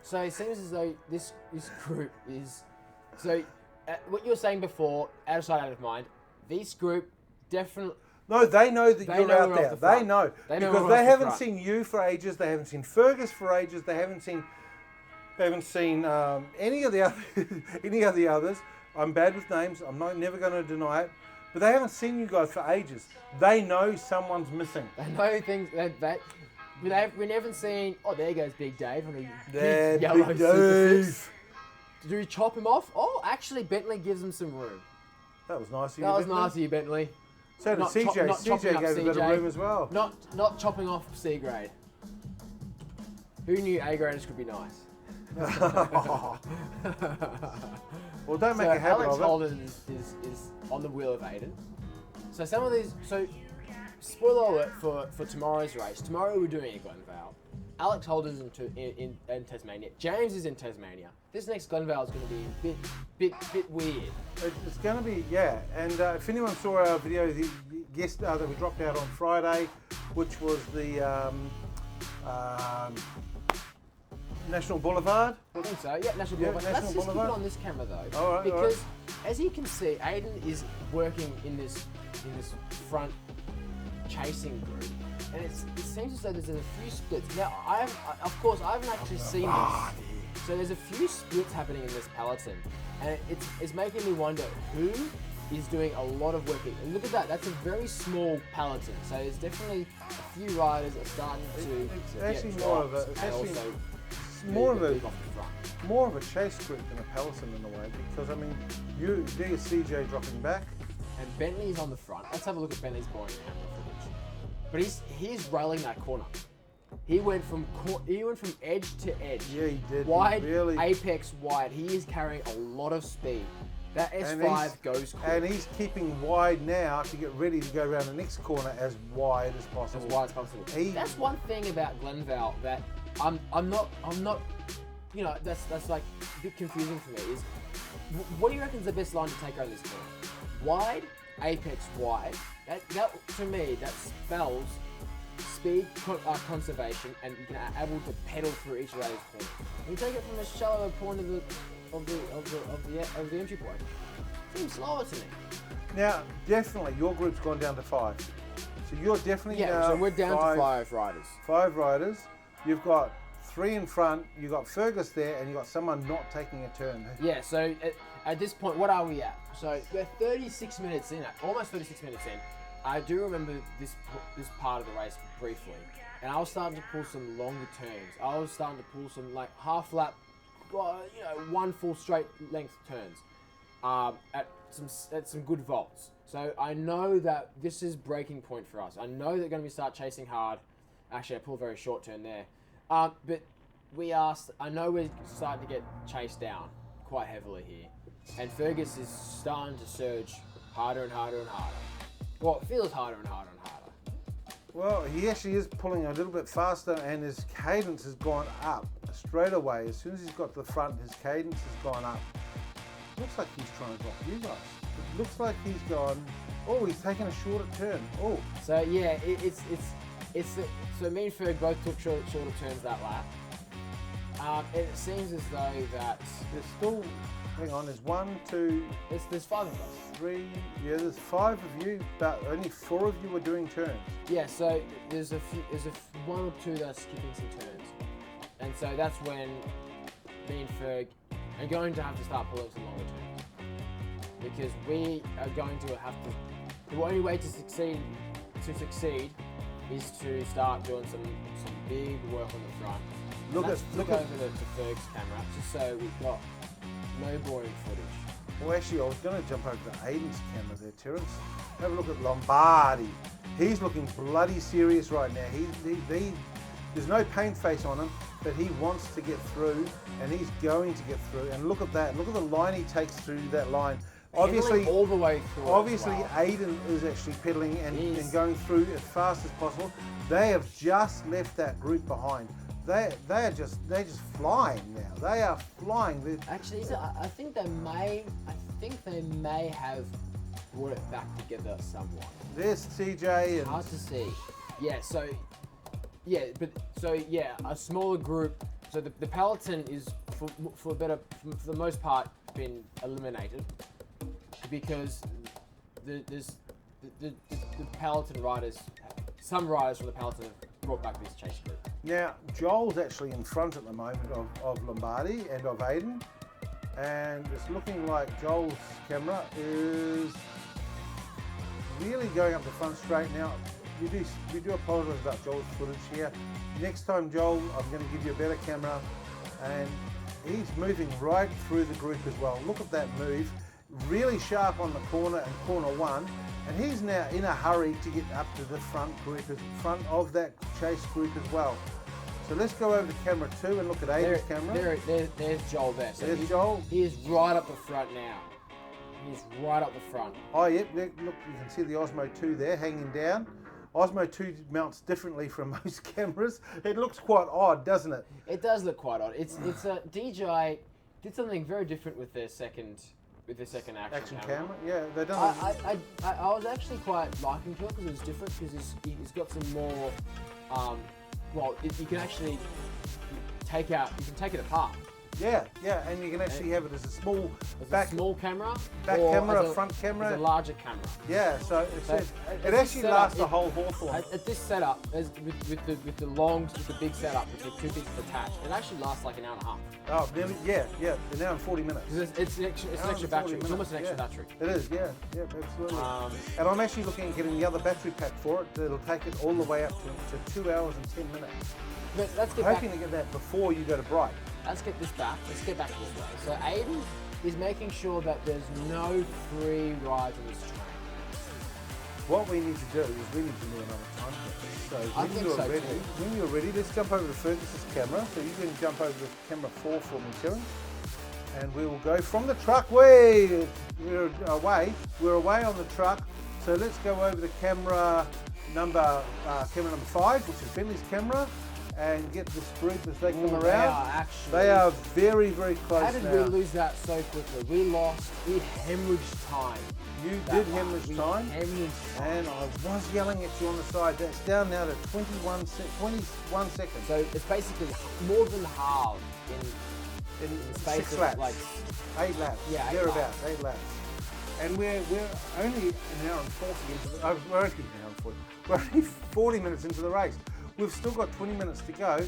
So it seems as though this group is, so what you were saying before, out of sight, out of mind, this group definitely. No, they know that you're out there. They know. Because they haven't seen you for ages, they haven't seen Fergus for ages, they haven't seen any of the others. I'm bad with names. I'm never going to deny it. But they haven't seen you guys for ages. They know someone's missing. They know things that we haven't seen. Oh, there goes Big Dave on a big yellow Big Super Dave. Fix. Do we chop him off? Oh, actually, Bentley gives him some room. That was nice of you. That was nice of you, Bentley. So did CJ. CJ gave a bit of room as well. Not chopping off C grade. Who knew A graders could be nice? Well, don't make a habit Alex of it. Holden is on the wheel of Aiden. So some of these, spoiler alert for tomorrow's race. Tomorrow we're doing a Glenvale. Alex Holden's in Tasmania. James is in Tasmania. This next Glenvale is going to be a bit weird. It's going to be, yeah. And if anyone saw our video that we dropped out on Friday, which was the National Boulevard. I think so. Yeah, National Boulevard. Let's just keep it on this camera though, all right, because as you can see, Aiden is working in this front chasing group, and it seems as though there's a few splits. Now, of course, I haven't actually seen this, so there's a few splits happening in this peloton, and it's making me wonder who is doing a lot of work. And look at that, that's a very small peloton, so there's definitely a few riders are starting to more of a chase group than a peloton in a way, because I mean, there's CJ dropping back, and Bentley's on the front. Let's have a look at Bentley's boring camera footage. But he's railing that corner. He went from edge to edge. Yeah, he did. Wide, really... apex wide. He is carrying a lot of speed. That S5 goes quick. And he's keeping wide now to get ready to go around the next corner as wide as possible. As wide as possible. That's one thing about Glenvale that I'm not, you know, that's like a bit confusing for me is, what do you reckon is the best line to take over this corner? Wide, apex wide. That to me, that spells speed conservation, and you can able to pedal through each of those corners. You take it from a shallower point of the entry point. It seems slower to me. Now, definitely, your group's gone down to 5. So you're definitely now so we're down to 5 riders. 5 riders. You've got 3 in front. You've got Fergus there, and you've got someone not taking a turn. Yeah. So at this point, what are we at? So we're 36 minutes in. Almost 36 minutes in. I do remember this part of the race briefly, and I was starting to pull some longer turns. I was starting to pull some like half lap, one full straight length turns, at some good volts. So I know that this is breaking point for us. I know they're going to start chasing hard. Actually, I pulled a very short turn there, but I know we're starting to get chased down quite heavily here, and Fergus is starting to surge harder and harder and harder. Well, it feels harder and harder and harder. Well, he actually is pulling a little bit faster, and his cadence has gone up straight away. As soon as he's got to the front, his cadence has gone up. Looks like he's trying to block you guys. It looks like he's gone. Oh, he's taking a shorter turn. Oh. So yeah, so me and Ferg both took shorter turns that lap. It seems as though that there's still. Hang on, there's 1, 2. There's 5 of us. 3. Yeah, there's 5 of you, but only 4 of you are doing turns. Yeah, so there's a 1 or 2 that are skipping some turns, and so that's when me and Ferg are going to have to start pulling some longer turns, because we are going to have to. The only way to succeed is to start doing some big work on the front. Look over to Ferg's camera, just so we've got no boring footage. Well, actually, I was going to jump over to Aiden's camera there, Terence. Have a look at Lombardi. He's looking bloody serious right now. There's no pain face on him, but he wants to get through, and he's going to get through. And look at that. Look at the line he takes through that line. Obviously, all the way through. Obviously, Aiden is actually pedaling and going through as fast as possible. They have just left that group behind. They're just flying now. They are flying. Actually, I think they may have brought it back together somewhat. There's TJ and hard to see. Yeah. So a smaller group. So the peloton is for the most part been eliminated, because the peloton riders, some riders from the peloton have brought back this chase group. Now, Joel's actually in front at the moment of Lombardi and of Aiden, and it's looking like Joel's camera is really going up the front straight. Now, we do apologise about Joel's footage here. Next time, Joel, I'm going to give you a better camera, and he's moving right through the group as well. Look at that move, really sharp on the corner and corner 1. And he's now in a hurry to get up to the front of that chase group as well. So let's go over to camera 2 and look at Aiden's camera. There's Joel there. So there's Joel. He is right up the front now. He's right up the front. Oh, yep. Look, you can see the Osmo 2 there hanging down. Osmo 2 mounts differently from most cameras. It looks quite odd, doesn't it? It does look quite odd. It's DJI did something very different with their second action camera. Yeah, they done. I was actually quite liking to it because it was different, because it's got some more. You can actually take it apart. Yeah, and you can actually have it as a small small camera, front camera, as a larger camera. Yeah, so it actually lasts the whole Hawthorn. At this setup, with the big setup, with the 2 bits attached, it actually lasts like an hour and a half. Oh, nearly, yeah, an hour and 40 minutes. It's an extra battery. It's almost an extra battery. It is, yeah, absolutely. And I'm actually looking at getting the other battery pack for it. It'll take it all the way up to 2 hours and 10 minutes. But let's get hoping to get that before you go to Bright. Let's get back this way. So Aiden is making sure that there's no free rides on this train. What we need to do is we need to do another time lapse. So when you're ready, let's jump over to Fergus's camera. So you can jump over to camera 4 for me, Terence. and we will go from the truck. We're away on the truck. So let's go over to camera number 5, which is Bentley's camera, and get this group as they come around. They are very, very close now. How did we lose that so quickly? We hemorrhaged time. You did hemorrhage time, and I was yelling at you on the side. That's down now to 21 seconds. So it's basically more than half in the space 6 of laps. like 8 laps. Yeah, 8 laps. And we're only an hour and 40 into the, we're only an hour and 40. We're only 40 minutes into the race. We've still got 20 minutes to go.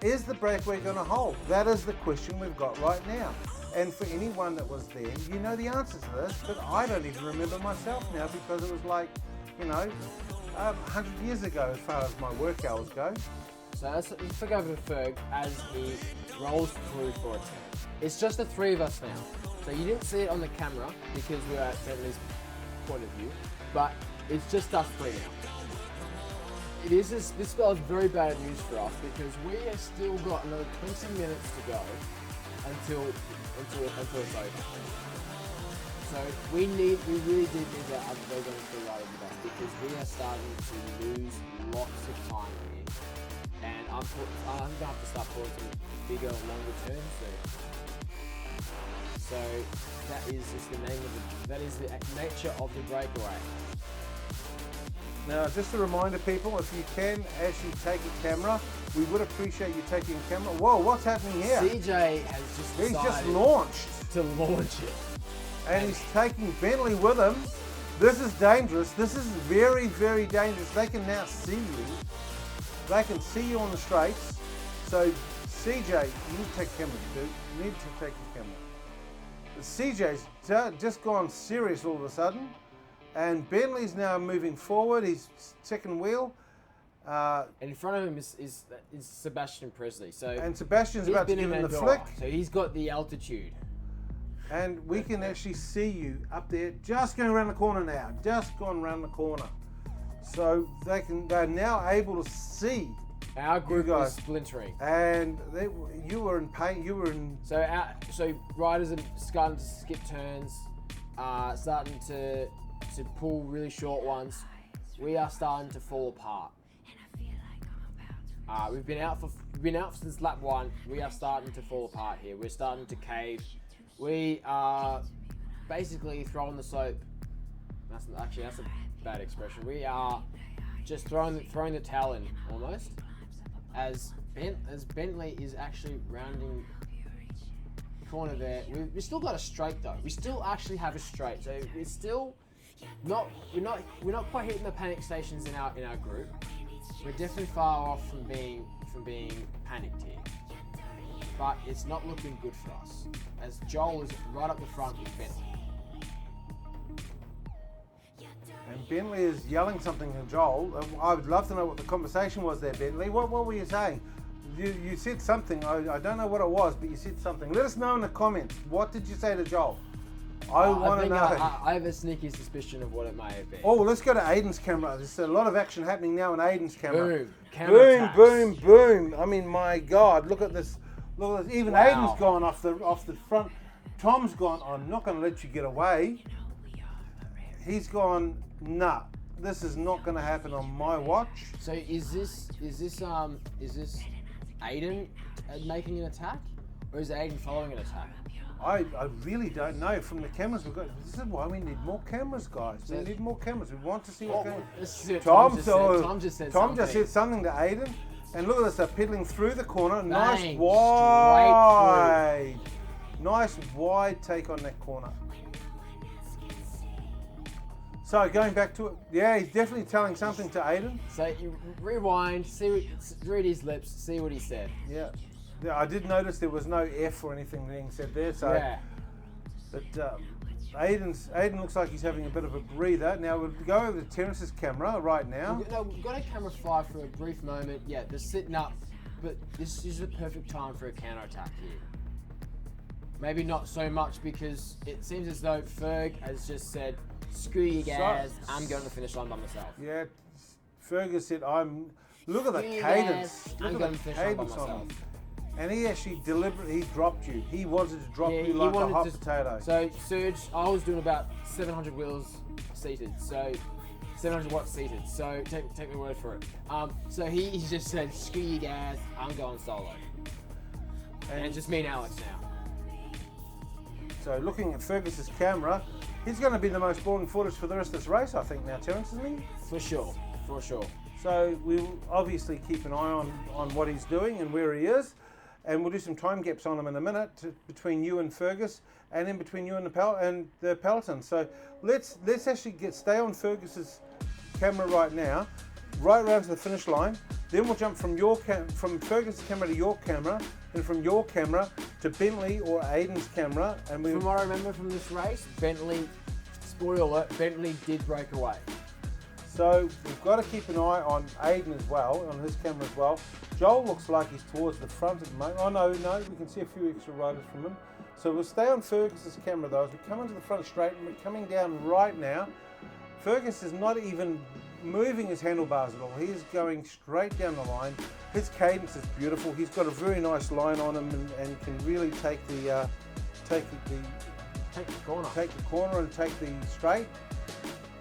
Is the breakaway going to hold? That is the question we've got right now. And for anyone that was there, you know the answer to this, but I don't even remember myself now because it was like, 100 years ago as far as my work hours go. So let's flick over to Ferg as he rolls through for a turn. It's just the three of us now. So you didn't see it on the camera because we were at Bentley's point of view, but it's just us three now. This spells very bad news for us because we have still got another 20 minutes to go until it's over. So we really did need that other going to the right with us because we are starting to lose lots of time here. And I'm going to have to start pulling some bigger, longer turns soon. So that is just the nature of the breakaway. Now, just a reminder, people, if you can actually take a camera, we would appreciate you taking a camera. Whoa, what's happening here? CJ has just He's just decided launched. to launch it. And he's taking Bentley with him. This is dangerous. This is very, very dangerous. They can now see you. They can see you on the straights. So, CJ, you need to take camera, dude. You need to take your camera. CJ's just gone serious all of a sudden. And Bentley's now moving forward. He's second wheel. And in front of him is Sebastian Presley. And Sebastian's about to give him the flick. So he's got the altitude. And we can actually see you up there, just going around the corner now. Just gone around the corner. So they're now able to see. Our group is splintering. And you were in pain. You were in. So riders are starting to skip turns, starting to pull really short ones. We are starting to fall apart. We've been out since lap 1. We are starting to fall apart here. We're starting to cave. We are basically throwing the soap. That's a bad expression. We are just throwing the towel in almost. As Bentley is actually rounding the corner there. We still got a straight though. We still actually have a straight. So we're still we're not quite hitting the panic stations in our group. We're definitely far off from being panicked here. But it's not looking good for us. As Joel is right up the front with Bentley. And Bentley is yelling something to Joel. I would love to know what the conversation was there, Bentley. What were you saying? You said something. I don't know what it was, but you said something. Let us know in the comments. What did you say to Joel? I want to know. I have a sneaky suspicion of what it may have been. Oh, let's go to Aiden's camera. There's a lot of action happening now in Aiden's camera. Boom. Boom, boom. I mean, my God, look at this. Look at this. Even Aiden's gone off the front. Tom's gone, I'm not going to let you get away. He's gone, nah, this is not going to happen on my watch. So is this Aiden making an attack, or is Aiden following an attack? I really don't know. From the cameras we've got, this is why we need more cameras, guys. We need more cameras. We want to see what's going on. Tom just said something to Aiden. And look at this, they're pedaling through the corner. Bang, Nice wide take on that corner. So going back to it, yeah, he's definitely telling something to Aiden. So you rewind, read his lips, see what he said. Yeah, I did notice there was no F or anything being said there. So, yeah. But Aiden looks like he's having a bit of a breather. Now we'll go over to Terrence's camera right now. We've got a camera 5 for a brief moment. Yeah, they're sitting up, but this is the perfect time for a counter-attack here. Maybe not so much because it seems as though Ferg has just said, screw you guys, I'm going to the finish line by myself. Yeah, Fergus said, look at the cadence. Look at the cadence on him. And he actually deliberately dropped you. He wanted to drop Yeah, you he like a wanted hot to- potato. So Surge, I was doing about 700 wheels seated. So 700 watts seated. So take my word for it. So he just said, "Screw you guys, I'm going solo." And it's just me and Alex now. So looking at Fergus's camera, he's going to be the most boring footage for the rest of this race, I think now, Terence, isn't he? For sure. So we'll obviously keep an eye on what he's doing and where he is. And we'll do some time gaps on him in a minute between you and Fergus, and in between you and the peloton. So let's actually stay on Fergus's camera right now, right around to the finish line. Then we'll jump from from Fergus's camera to your camera, and from your camera to Bentley or Aiden's camera. And From what I remember from this race, Bentley, spoiler alert, Bentley did break away. So we've got to keep an eye on Aiden as well, on his camera as well. Joel looks like he's towards the front at the moment. Oh no, we can see a few extra riders from him. So we'll stay on Fergus's camera though as we come into the front straight, and we're coming down right now. Fergus is not even moving his handlebars at all. He is going straight down the line. His cadence is beautiful. He's got a very nice line on him and can really take the corner and take the straight.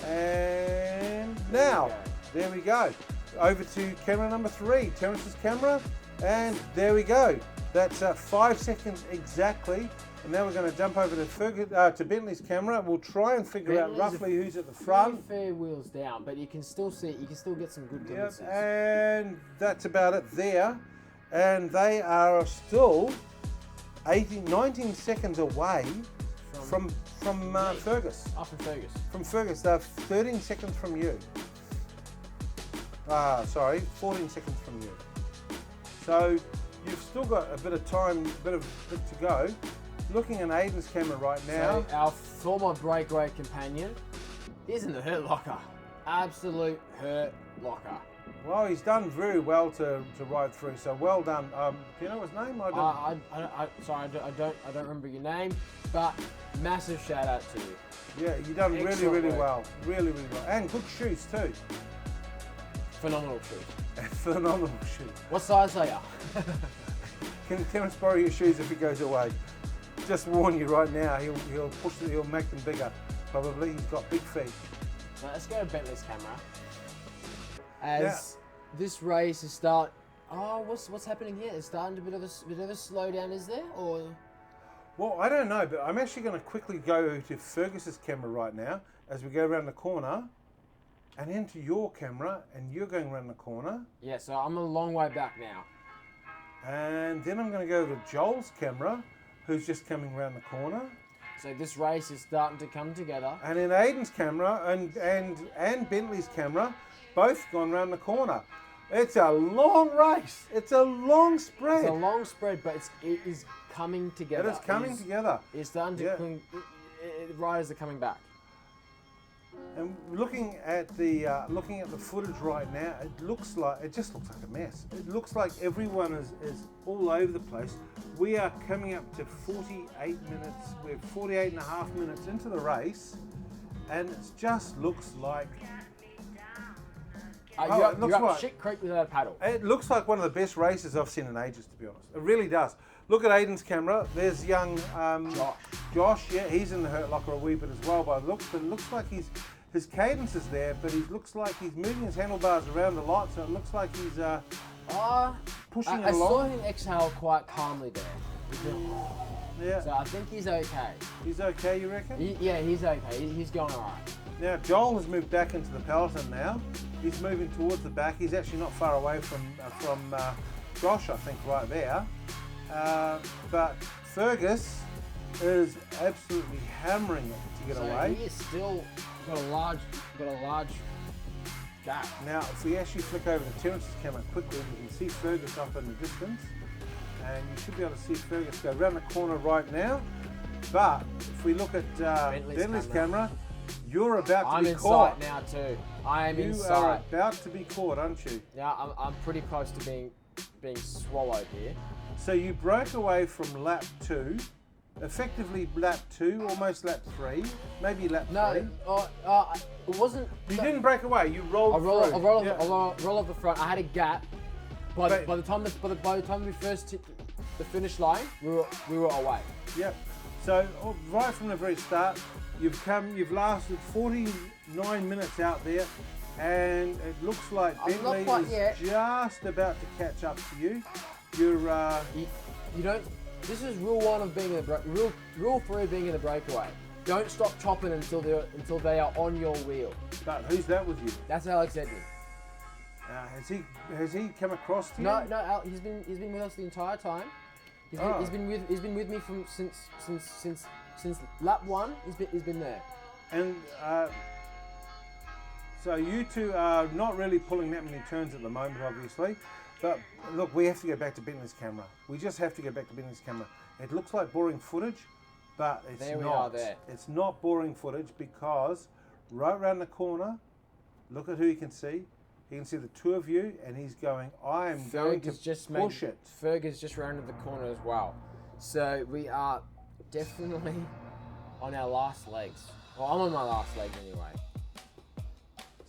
And now, there we go. Over to camera number 3, Terence's camera, and there we go. That's 5 seconds exactly. And now we're going to jump over to Bentley's camera. We'll try and figure out roughly who's at the front. Fair wheels down, but you can still get some good glimpses. Yep, and that's about it there. And they are still 19 seconds away from Fergus. Up from Fergus. From Fergus, they're 13 seconds from you. 14 seconds from you. So you've still got a bit of time, bit to go. Looking at Aiden's camera right now. So our former breakaway companion is in the hurt locker. Absolute hurt locker. Well, he's done very well to ride through. So well done. Do you know his name? I don't remember your name, but massive shout out to you. Yeah, you've done really well. Really well. And good shoes too. Phenomenal shoes. Phenomenal shoes. What size are you? Can Terence borrow your shoes if he goes away? Just warn you right now, he'll make them bigger. Probably. He's got big feet. So let's go to Bentley's camera. As this race is what's happening here? It's starting to bit of a slowdown, is there? Or well, I don't know, but I'm actually going to quickly go to Fergus's camera right now as we go around the corner, and into your camera, and you're going around the corner. Yeah, so I'm a long way back now. And then I'm going to go to Joel's camera, who's just coming around the corner. So this race is starting to come together. And in Aiden's camera and Bentley's camera, both gone around the corner. It's a long race. It's a long spread. It's a long spread, but it is coming together. It is coming together. It's starting to riders are coming back. And looking at the footage right now, it just looks like a mess. It looks like everyone is all over the place. We are coming up to 48 minutes. We're 48 and a half minutes into the race, and it just looks like you're up shit creek without a paddle. It looks like one of the best races I've seen in ages, to be honest. It really does. Look at Aiden's camera. There's young Josh. Yeah, he's in the hurt locker a wee bit as well by the looks, but it looks like his cadence is there, but he looks like he's moving his handlebars around a lot, so it looks like he's pushing it along. I saw him exhale quite calmly there. Yeah. So I think he's okay. He's okay, you reckon? He's okay. He's going all right. Now, Joel has moved back into the peloton now. He's moving towards the back. He's actually not far away from Josh, I think, right there. But Fergus is absolutely hammering it to get away. He is still got a large gap. Now, if we actually flick over to Terence's camera quickly, we can see Fergus up in the distance. And you should be able to see Fergus go around the corner right now. But if we look at Bentley's camera, you're about to be caught. I'm in sight now too. I am in sight. You are about to be caught, aren't you? Yeah, I'm pretty close to being swallowed here. So you broke away from lap 2, effectively lap 2, almost lap 3, maybe lap 3. No, it wasn't. You didn't break away. You rolled through. I roll off the front. I had a gap. By the time we first the finish line, we were away. Yep. So right from the very start, you've lasted 49 minutes out there, and it looks like Bentley is just about to catch up to you. You're you don't. This is rule 1 of being in the rule 3 of being in the breakaway. Don't stop chopping until they are on your wheel. But who's that with you? That's Alex Edney. Has he come across to you? No. He's been with us the entire time. He's been with me since lap 1. He's been there. And so you two are not really pulling that many turns at the moment, obviously. But look, we have to go back to Bentley's camera. We just have to go back to Bentley's camera. It looks like boring footage, but it's there not. We are there. It's not boring footage because right around the corner, look at who you can see. You can see the two of you, and he's going, I am going to push it. Ferg has just rounded the corner as well. So we are definitely on our last legs. Well, I'm on my last legs anyway.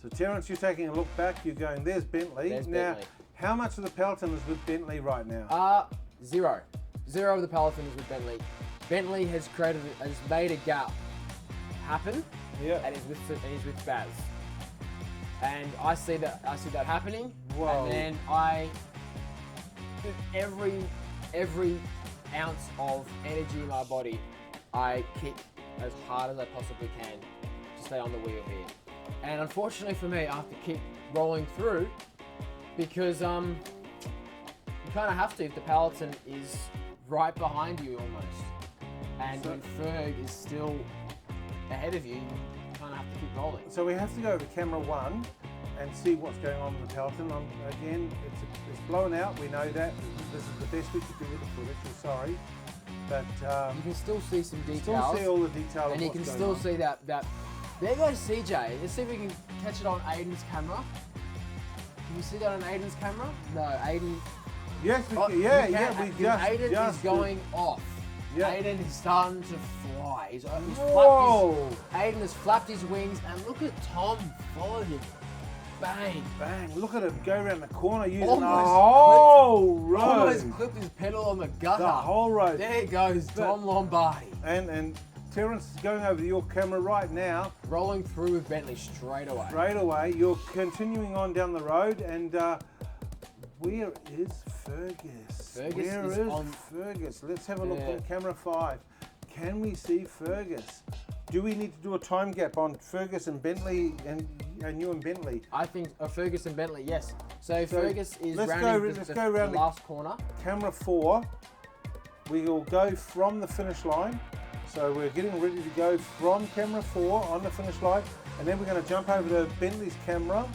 So Terence, you're taking a look back. You're going, there's Bentley. Bentley. How much of the peloton is with Bentley right now? 0. 0 of the peloton is with Bentley. Bentley has made a gap happen. Yeah. And he's with Baz. And I see that happening. Whoa. And then every ounce of energy in my body, I kick as hard as I possibly can to stay on the wheel here. And unfortunately for me, I have to keep rolling through because you kind of have to if the peloton is right behind you almost. And when Ferg is still ahead of you, you kind of have to keep rolling. So we have to go to camera 1 and see what's going on in the peloton. Again, it's blown out. We know that. This is the best we could do with the footage. We're sorry. But you can still see some details. Still see all the detail. And you can still see that. There goes CJ. Let's see if we can catch it on Aiden's camera. Can you see that on Aiden's camera? No, Aiden. Yes, we can. Aiden is going off. Yeah. Aiden is starting to fly. Aiden has flapped his wings, and look at Tom follow him. Bang. Bang. Look at him go around the corner using Almost the whole road. Almost clipped his pedal on the gutter. The whole road. There goes Tom Lombardi. And Terence is going over to your camera right now. Rolling through with Bentley straight away. Straight away. You're continuing on down the road, and where is Fergus? Fergus? Let's have a look at camera 5. Can we see Fergus? Do we need to do a time gap on Fergus and Bentley and you and Bentley? I think Fergus and Bentley, yes. So Fergus is rounding the last corner. Camera 4, we will go from the finish line. So we're getting ready to go from camera 4 on the finish line, and then we're going to jump over to Bentley's camera,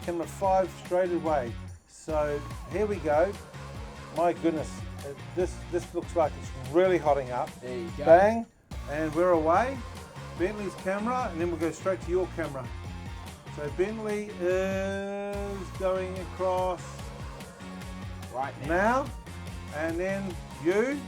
camera 5 straight away. So here we go. My goodness, this looks like it's really hotting up. There you go. Bang, and we're away. Bentley's camera, and then we'll go straight to your camera. So Bentley is going across right now, and then you.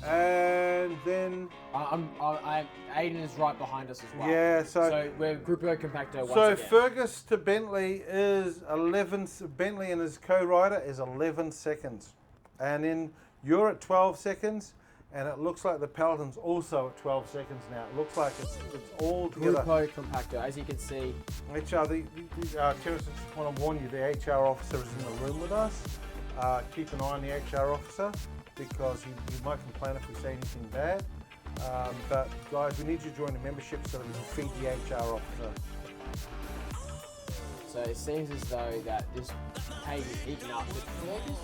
And then Aiden is right behind us as well. Yeah, so we're Grupo Compacto once so again. Fergus to Bentley is 11. Bentley and his co-rider is 11 seconds, and then you're at 12 seconds, and it looks like the peloton's also at 12 seconds now. It looks like it's all together. Grupo Compacto, as you can see. HR, Terence, I just want to warn you, the HR officer is in the room with us. Keep an eye on the HR officer, because he might complain if we say anything bad. But guys, we need you to join the membership so that we can feed the HR officer. So it seems as though that this pace is eaten up. But Fergus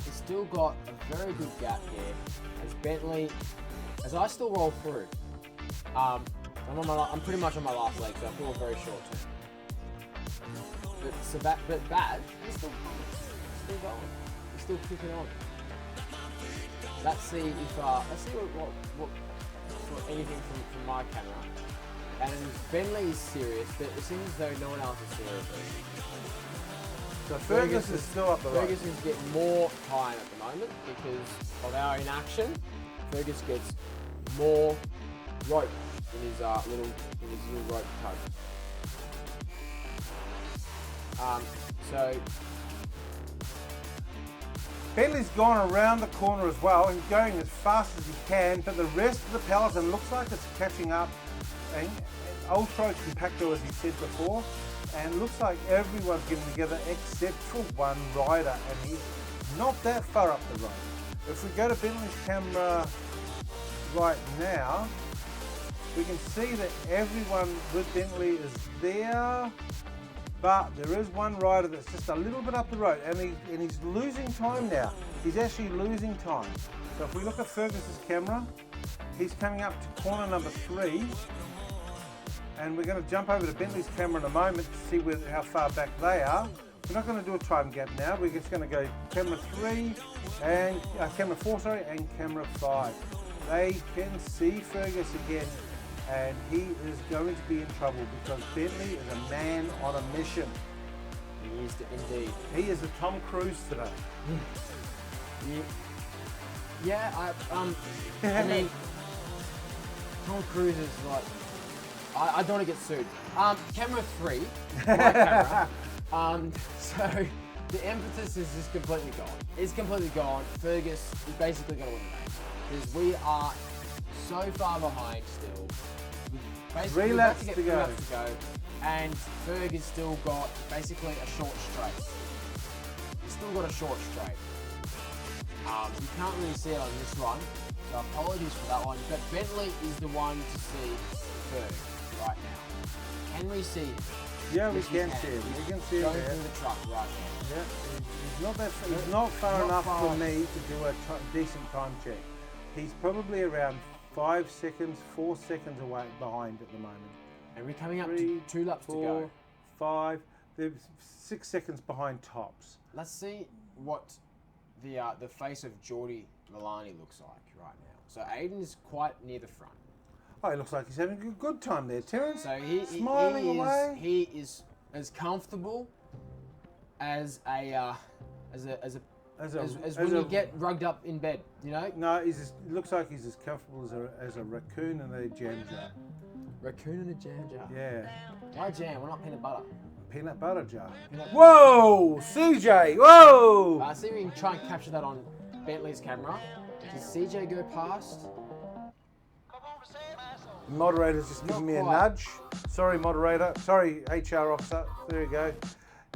has still got a very good gap here. As Bentley, as I still roll through, I'm pretty much on my last leg, so I feel very short term. But Baz, he's still going. He's still kicking on. Let's see what anything from my camera. And Bentley is serious, but it seems as though no one else is serious. So Fergus is still up the road. Fergus is getting more time at the moment because of our inaction. Fergus gets more rope in his little rope tug. So Bentley's gone around the corner as well and going as fast as he can, but the rest of the peloton looks like it's catching up. And ultra compacto, as he said before, and looks like everyone's getting together except for one rider, and he's not that far up the road. If we go to Bentley's camera right now, we can see that everyone with Bentley is there, but there is one rider that's just a little bit up the road, and he's losing time now. He's actually losing time. So if we look at Fergus's camera, he's coming up to corner number 3, and we're going to jump over to Bentley's camera in a moment to see how far back they are. We're not going to do a time gap now. We're just going to go camera 3 and camera 4, sorry, and camera 5. They can see Fergus again, and he is going to be in trouble because Bentley is a man on a mission. He is indeed. He is a Tom Cruise today. Yeah, I mean, Tom Cruise is like, I don't want to get sued. Camera 3, my camera. So the emphasis is just completely gone. It's completely gone. Fergus is basically going to win the race because we are so far behind still. Basically, 3 laps to go. And Ferg has still got basically a short straight. He's still got a short straight. You can't really see it on this one, so apologies for that one. But Bentley is the one to see Ferg right now. Can we see him? Yeah, we can see him. We can see him going there. through the truck right now. Yeah, he's not far enough for me to do a decent time check. He's probably around 5 seconds, 4 seconds away behind at the moment. And we're coming up 3, to 2 laps 4, to go. 5. They're 6 seconds behind tops. Let's see what the face of Geordie Milani looks like right now. So Aiden is quite near the front. Oh, he looks like he's having a good time there, Terence. So smiling away. He is as comfortable as when you get rugged up in bed, you know? No, he looks like he's as comfortable as a raccoon in a jam jar. Raccoon in a jam jar. Yeah. Why jam? Why not peanut butter? Peanut butter jar. Peanut Whoa, CJ, whoa! See if we can try and capture that on Bentley's camera. Does CJ go past? Moderator's just giving me a nudge. Sorry, moderator. Sorry, HR officer. There you go.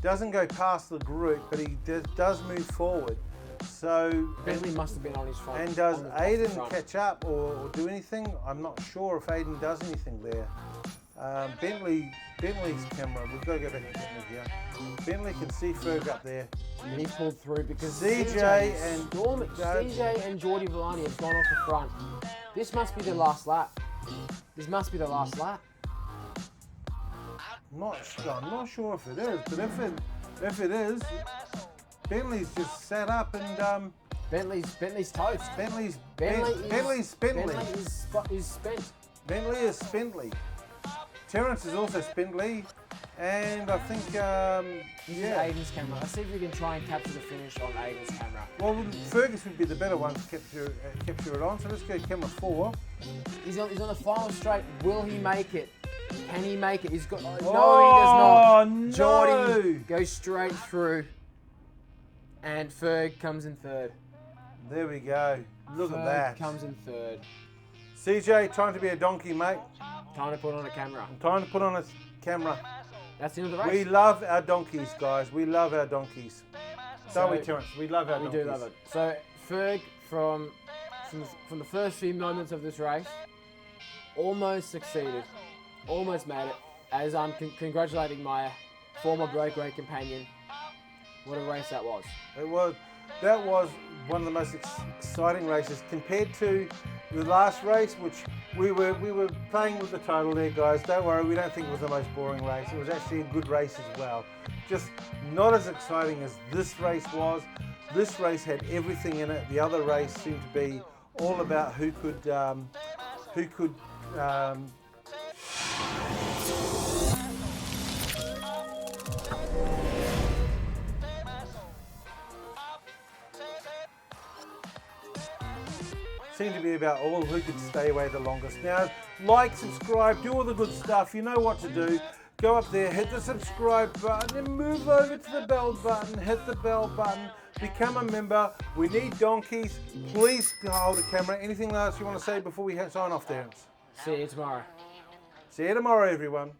Doesn't go past the group, but he does move forward. So Bentley must have been on his front. And does Aiden catch up or do anything? I'm not sure if Aiden does anything there. Bentley's camera. We've got to go back to Bentley here. Bentley can see Ferg up there. And he pulled through because CJ and Geordie Villani have gone off the front. This must be the last lap. This must be the last lap. I'm not sure if it is, but if it is, Bentley's just sat up and Bentley's toast. Bentley is spent. Bentley is spindly. Terence is also spindly, and I think This is Aiden's camera. Let's see if we can try and capture the finish on Aiden's camera. Well, Fergus would be the better one to capture it on. So let's go camera 4. He's on the final straight. Will he make it? Can he make it? He's got. No, he does Oh, not. no. Geordie goes straight through, and Ferg comes in third. There we go. Look at Ferg that. comes in third. CJ, time to be a donkey, mate. Time to put on a camera. Time to put on a camera. That's the end of the race. We love our donkeys, guys. We love our donkeys. Don't we, Terence? We love our donkeys. We do love it. So Ferg, from the first few moments of this race, almost succeeded, almost made it. As I'm congratulating my former breakaway companion. What a race that was. That was one of the most exciting races compared to the last race, which we were playing with the total there, guys. Don't worry, we don't think it was the most boring race. It was actually a good race as well. Just not as exciting as this race was. This race had everything in it. The other race seemed to be all about who could seemed to be about who could stay away the longest. Now, like, subscribe, do all the good stuff. You know what to do. Go up there, hit the subscribe button, and move over to the bell button. Hit the bell button Become a member. We need donkeys. Please hold a camera. Anything else you want to say before we sign off, Terence? See you tomorrow. See you tomorrow, everyone.